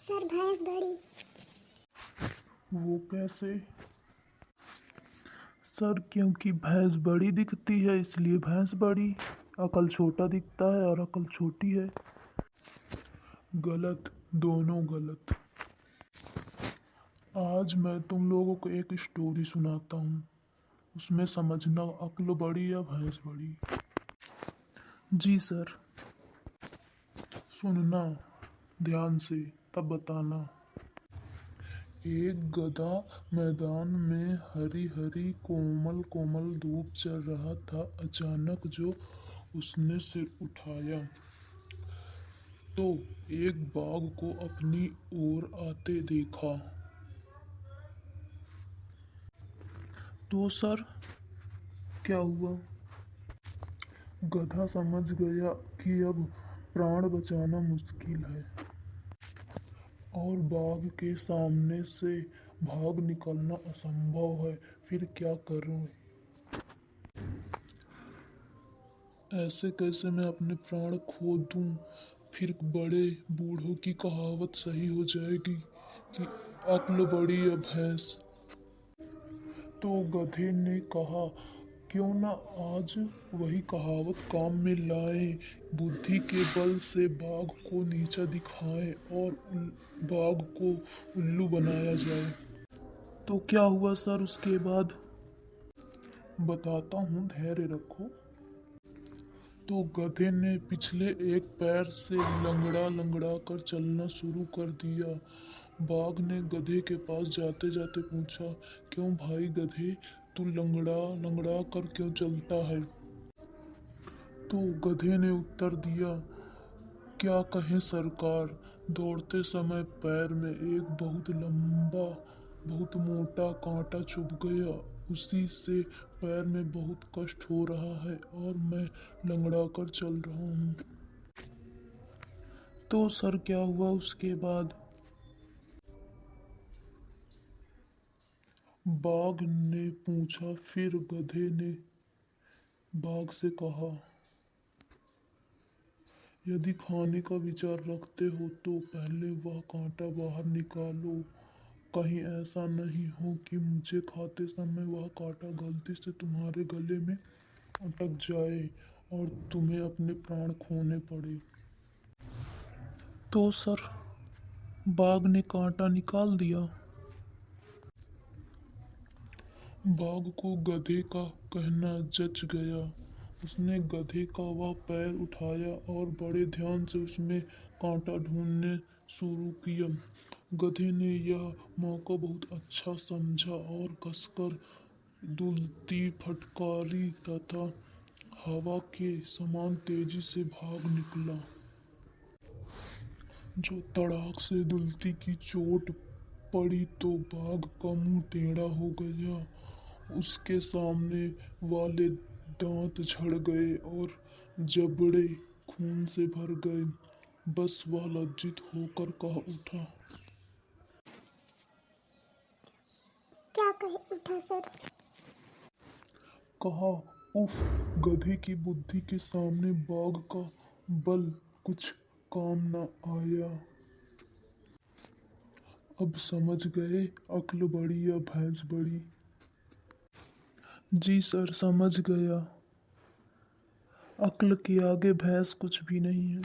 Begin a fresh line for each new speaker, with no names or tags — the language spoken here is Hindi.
सर भैंस बड़ी।
वो कैसे? सर क्योंकि भैंस बड़ी दिखती है इसलिए भैंस बड़ी। अकल छोटा दिखता है और अकल छोटी है। गलत, दोनों गलत। आज मैं तुम लोगों को एक स्टोरी सुनाता हूँ, उसमें समझना अक्ल बड़ी या भैंस बड़ी। जी सर। सुनना ध्यान से, तब बताना। एक गधा मैदान में हरी हरी कोमल कोमल धूप चल रहा था। अचानक जो उसने सिर उठाया तो एक बाघ को अपनी ओर आते देखा। तो सर क्या हुआ? गधा समझ गया कि अब प्राण बचाना मुश्किल है और बाघ के सामने से भाग निकलना असंभव है। फिर क्या करूं? ऐसे कैसे मैं अपने प्राण खो दूं? फिर बड़े बूढ़ों की कहावत सही हो जाएगी कि अक्ल बड़ी या भैंस। तो गधे ने कहा, क्यों ना आज वही कहावत काम में लाए, बुद्धि के बल से बाघ को नीचा दिखाएं और बाघ को उल्लू बनाया जाए। तो क्या हुआ सर उसके बाद? बताता हूँ, धैर्य रखो। तो गधे ने पिछले एक पैर से लंगड़ा लंगड़ा कर चलना शुरू कर दिया। बाघ ने गधे के पास जाते जाते पूछा, क्यों भाई गधे, तू लंगड़ा लंगड़ा कर क्यों चलता है? तो गधे ने उत्तर दिया, क्या कहें सरकार, दौड़ते समय पैर में एक बहुत लंबा बहुत मोटा कांटा चुभ गया। उसी से पैर में बहुत कष्ट हो रहा है और मैं लंगड़ा कर चल रहा हूँ। तो सर क्या हुआ उसके बाद? बाघ ने पूछा। फिर गधे ने बाघ से कहा, यदि खाने का विचार रखते हो तो पहले वह कांटा बाहर निकालो। कहीं ऐसा नहीं हो कि मुझे खाते समय वह कांटा गलती से तुम्हारे गले में अटक जाए और तुम्हें अपने प्राण खोने पड़े। तो सर बाघ ने कांटा निकाल दिया। बाघ को गधे का कहना जच गया। उसने गधे का वह पैर उठाया और बड़े ध्यान से उसमें कांटा ढूंढने शुरू किया। गधे ने यह मौका बहुत अच्छा समझा और कसकर दुलती फटकारी तथा हवा के समान तेजी से भाग निकला। जो तड़ाक से दुलती की चोट पड़ी तो बाघ का मुंह टेढ़ा हो गया। उसके सामने वाले दांत झड़ गए और जबड़े खून से भर गए। बस वह लज्जित होकर कह उठा।
क्या कहे उठा सर?
कहा, उफ, गधे की बुद्धि के सामने बाघ का बल कुछ काम न आया। अब समझ गए अक्ल बड़ी या भैंस बड़ी? जी सर, समझ गया। अक्ल के आगे भैंस कुछ भी नहीं है।